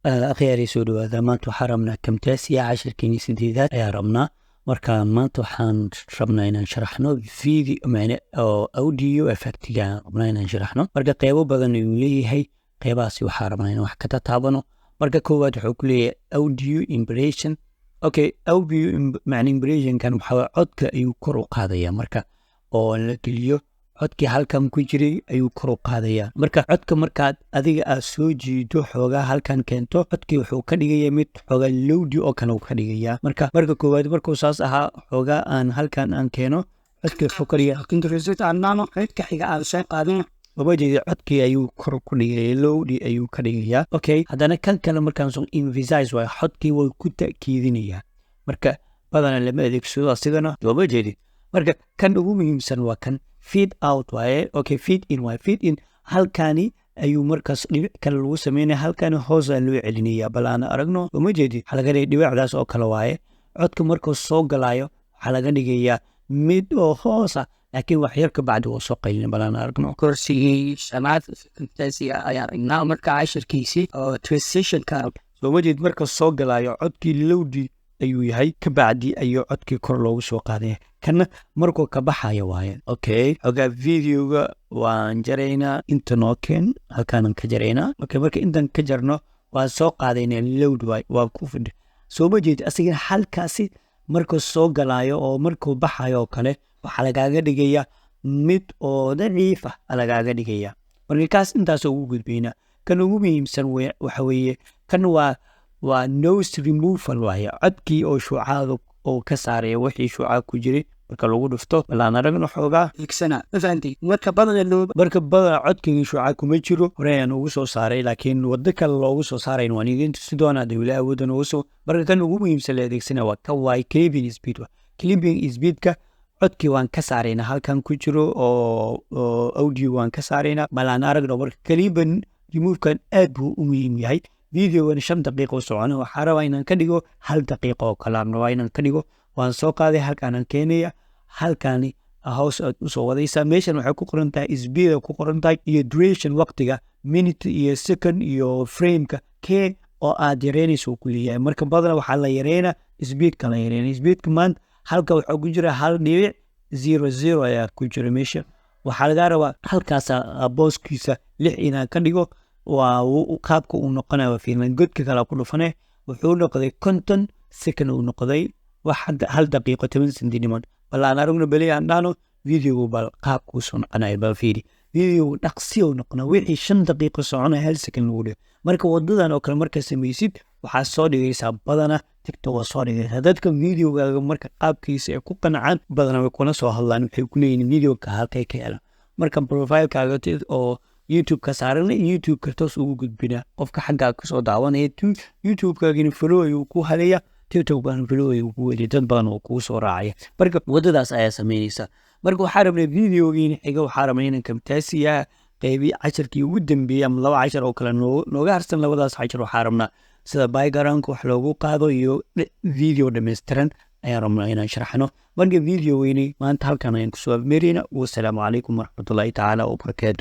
أخيرا سودو هذا ما تحرمنا كم تاسية 10 كنيسة ديدات يا ربنا مركا ما تحن ربنا إن شرحنا فيديو معنا أو أوديو إفكت جا ربنا إن شرحنا مركا قيبو بدن يولي هي قيباسي وحرمنا إن وحكتا تابنو مركا كواد حكولي أوديو إمبريشن أوكي أوديو معني إمبريشن كان محاول عدك أيو كرو قادية مركا أو لكليو codkii halkan ku jiray ayuu kor u qaadayaa marka codka markaad adiga aad soo jiido xoogaa halkan keento codkii wuxuu ka dhigayaa mid xoogaa lowdi oo kale uu ka dhigayaa marka koowaad markuu saas ahaa xoogaa aan halkan aan keeno codkii wuxuu ka dhigayaa introduce annano codka xiga aan soo qaadin wabajeeda codkii ayuu kor ku dhigayaa lowdi ayuu ka dhigayaa okay haddana kan kale markaan soo emphasize way codkii way ku ta'kiidinayaa marka badana lama adeegsado asigana wabajeeda marka kan ugu muhiimsan waa kan feed out waaye okay feed in waaye feed in halkani ayuu markaas dhibic kale lagu sameynaya halkani hoos aa loo celinaya bal aan aragno uma jeedid waxaa laga dhigay dhibicdaas oo kale waaye codka markuu soo galayo waxaa laga dhigayaa mid oo hoosa laakiin wax yar ka bacdi waa soo qaylin bal aan aragno kursigii shanaad intaasiga ayaa aragnaa marka cashirkiisii oo transitionka uma jeedid marka soo galayo codkii lowdi ayuu yahay ka bacdi ayuu codkii kor loogu soo qaadaya kana markuu ka baxayo waaye okay xogaa videoga waan jaraynaa inta noo keen halkaanan ka jaraynaa okay marka intan ka jarno waan soo qaadaynaa lowd waay waa ku fidhi soo ma jeedi asigana halkaasi markuu soo galaayo oo markuu baxayo oo kale waxaa lagaaga dhigayaa mid oo daciif ah lagaaga dhigayaa marka kaas intaasoo ugu gudbaynaa kan ugu muhiimsan waxa weeye kan waa nose removal waaye codkii oo shuucaada oo ka saaraya wixii shuucaa ku jiray marka lagu dhufto balaan aragno xoogaa igsana fahanti marka badan codkii shuucaa kuma jiro horeyaan ugu soo saaray laakiin wado kale loogu soo saarayn waan idin tusi doonaa dawla awoodan ugu soo marka kan ugu muhiimsan la adeegsana waa ka waay clipping speed clipping speedka codkii waan ka saaraynaa halkan ku jiro oo audio waan ka saaraynaa balaan aragno marka clipping removekan aad buu u muhiim yahay videogan 5 daqiiqo socona waxaa rabaa inaan ka dhigo 1 daqiiqo oo kale aan rabaa inaan ka dhigo waan soo qaaday halkaanaan keenaya halkaani hoos aad u soo wadaysaa meeshan waxay ku qoran tahay speed ku qoran tahay iyo duration waqtiga minute iyo second iyo frameka kee oo aad yareynayso ku leeyahay marka badan waxaa la yareynaa speedka la yareynaa speedka maanta halka waxaa ku jira 1.00 ayaa ku jira meesha waxaa laga rabaa halkaas booskiisa 6 inaan ka dhigo waa qaabka uu noqonayo fiilan godka kala ku dhufane wuxuu noqday 50 second uu noqday wax 1 daqiiqo 10 sentiment bal aan aragno bali aan dhano video bal qaabka uu soo noqonayo bal fiiri video dhaqsi uu noqonayo wixii 5 daqiiqo socona 1 second lagu dhigo marka wadadan oo kale marka samaysid waxaa soo dhigaysaa badana TikTok waa soo dhigaysaa dadka videogaaga marka qaabkiisa ay ku qancaan badana way kuna soo hadlaan waxay ku leeyihiin videoga halkay ka helaan marka profile-kaaga oo YouTube ka saaran YouTube ka toos ugu gudbina qofka xagga ka soo daawanaya YouTube ka gina follow ayuu ku halaya TikTok baan follow ayuu ku wadi dad badan oo ku soo raacaya marka wadadaas ayaa sameynaysa marka waxaa rabnay videogiina xiga waxaa rabnay inaan kamtaasiya qaybi 10kii ugu dambeeyay ama 2 10 oo kale nooga harsan labadaas 10 waxaa rabnaa sida background wax loogu qaado iyo video dhameystiran ayaan rabnaa inaan sharaxno marka video weyni maanta halkan ayaan ku soo meerina wassalaamu calaykum waraxmatullaahi tacaala wabarakaatu